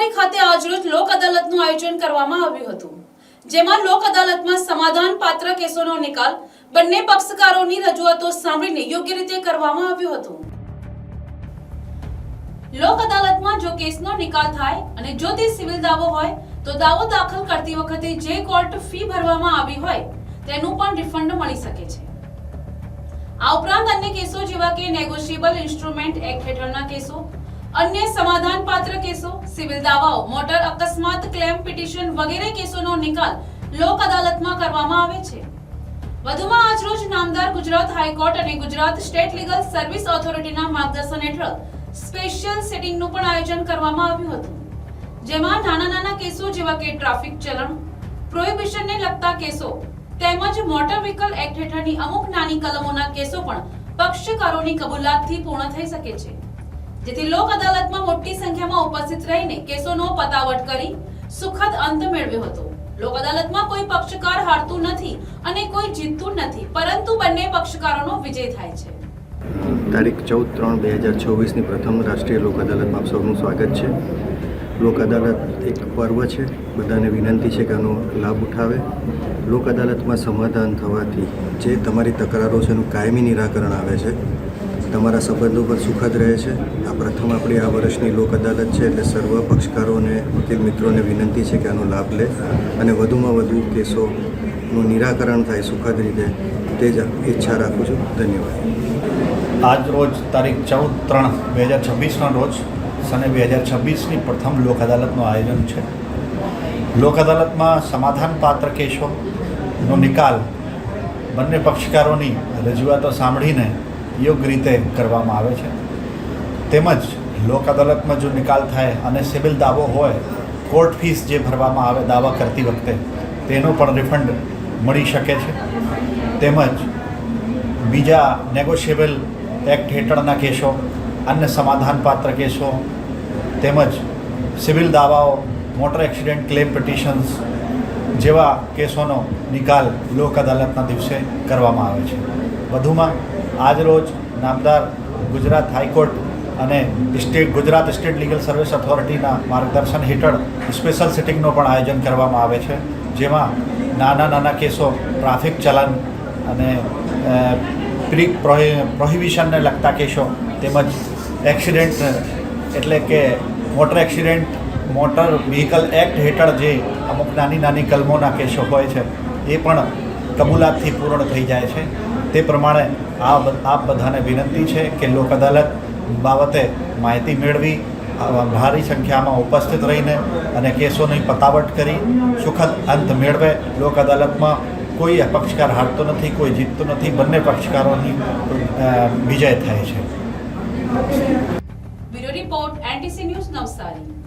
નવસારી ખાતે આજરોજ લોક અદાલતનું આયોજન કરવામાં આવ્યું હતું, જેમાં લોક અદાલતમાં સમાધાન પાત્ર કેસોનો નિકાલ બંને પક્ષકારોની રજૂઆતો સાંભળીને યોગ્ય રીતે કરવામાં આવ્યો હતો। લોક અદાલતમાં જો કેસનો નિકાલ થાય અને જો તે સિવિલ દાવો હોય તો દાવો દાખલ કરતી વખતે જે કોર્ટ ફી ભરવામાં આવી હોય તેનું પણ રિફંડ મળી શકે છે। આ ઉપરાંત અન્ય કેસો જેવા કે નેગોશિયેબલ ઇન્સ્ટ્રુમેન્ટ એક્ટ હેઠળના કેસો, अन्य समाधान पात्र केसों, सिविल दावाओं, मोटर अकस्मात क्लेम पिटिशन वगैरह केसोनो निकाल लोक अदालत में करवामां आवे छे। વધુમાં આજરોજ નામદાર ગુજરાત હાઈકોર્ટ અને ગુજરાત સ્ટેટ લીગલ સર્વિસ ઓથોરિટીના માર્ગદર્શન હેઠળ સ્પેશિયલ સિટિંગનું પણ આયોજન કરવામાં આવ્યું હતું, જેમાં નાના કેસો જેવા કે ટ્રાફિક ચલણ, પ્રોહિબિશનને લગતા કેસો તેમજ મોટર વ્હીકલ એક્ટ હેઠળની અમુક નાની કલમોના કેસો પણ પક્ષકારોની કબૂલાતથી પૂર્ણ થઈ શકે છે, જેથી લોક અદાલતમાં મોટી સંખ્યામાં ઉપસ્થિત રહીને કેસોનો પતાવટ કરી સુખદ અંત મેળવ્યો હતો। લોક અદાલતમાં કોઈ પક્ષકાર હારતું નથી અને કોઈ જીતતું નથી, પરંતુ બંને પક્ષકારોનો વિજય થાય છે। તારીખ 14/3/2024 ની પ્રથમ રાષ્ટ્રીય લોક અદાલતમાં આપ સૌનું સ્વાગત છે। લોક અદાલત એક પર્વ છે, બધાને વિનંતી છે કે આનો લાભ ઉઠાવે। લોક અદાલતમાં સમાધાન થવાથી જે તમારી તકરારો છે એનું કાયમી નિરાકરણ આવે છે, તમારા સંબંધો પર સુખદ રહે છે। આ પ્રથમ આપણી આ વર્ષની લોક અદાલત છે, એટલે સર્વ પક્ષકારોને, વકીલ મિત્રોને વિનંતી છે કે આનો લાભ લે અને વધુમાં વધુ કેસોનું નિરાકરણ થાય સુખદ રીતે, તે જ ઈચ્છા રાખું છું। ધન્યવાદ। આજ રોજ તારીખ 14/3/2026ના રોજ સને 2026ની પ્રથમ લોક અદાલતનું આયોજન છે। લોક અદાલતમાં સમાધાન પાત્ર કેસોનો નિકાલ બંને પક્ષકારોની રજૂઆતો સાંભળીને યોગ્ય રીતે કરવામાં આવે છે, તેમજ લોક અદાલતમાં જો નિકાલ થાય અને સિવિલ દાવો હોય, કોર્ટ ફીસ જે ભરવામાં આવે દાવા કરતી વખતે તેનો પણ રિફંડ મળી શકે છે। તેમજ બીજા નેગોશિયેબલ એક્ટ હેઠળના કેસો, અન્ય સમાધાનપાત્ર કેસો તેમજ સિવિલ દાવાઓ, મોટર એક્સિડન્ટ ક્લેમ પિટિશન્સ જેવા કેસોનો નિકાલ લોક અદાલતના દિવસે કરવામાં આવે છે। વધુમાં આજરોજ નામદાર ગુજરાત હાઈકોર્ટ અને ગુજરાત સ્ટેટ લીગલ સર્વિસ ઓથોરિટીના માર્ગદર્શન હેઠળ સ્પેશિયલ સિટિંગનું પણ આયોજન કરવામાં આવે છે, જેમાં નાના કેસો, ટ્રાફિક ચલન અને પ્રોહિબિશનને લગતા કેસો તેમજ એક્સિડન્ટ એટલે કે motor accident, motor vehicle act હેઠળ જે અમુક નાની કલમોના કેસો હોય છે એ પણ કબૂલાતથી પૂર્ણ થઈ જાય છે। તે પ્રમાણે આપ બધાને વિનંતી છે કે લોક અદાલત બાબતે માહિતી મેળવી ભારી સંખ્યામાં ઉપસ્થિત રહીને અને કેસોની પતાવટ કરી સુખદ અંત મેળવે। લોક અદાલતમાં કોઈ પક્ષકાર હારતો નથી, કોઈ જીતતો નથી, બંને પક્ષકારોની વિજય થાય છે। Bureau report, NTC news, Navsari.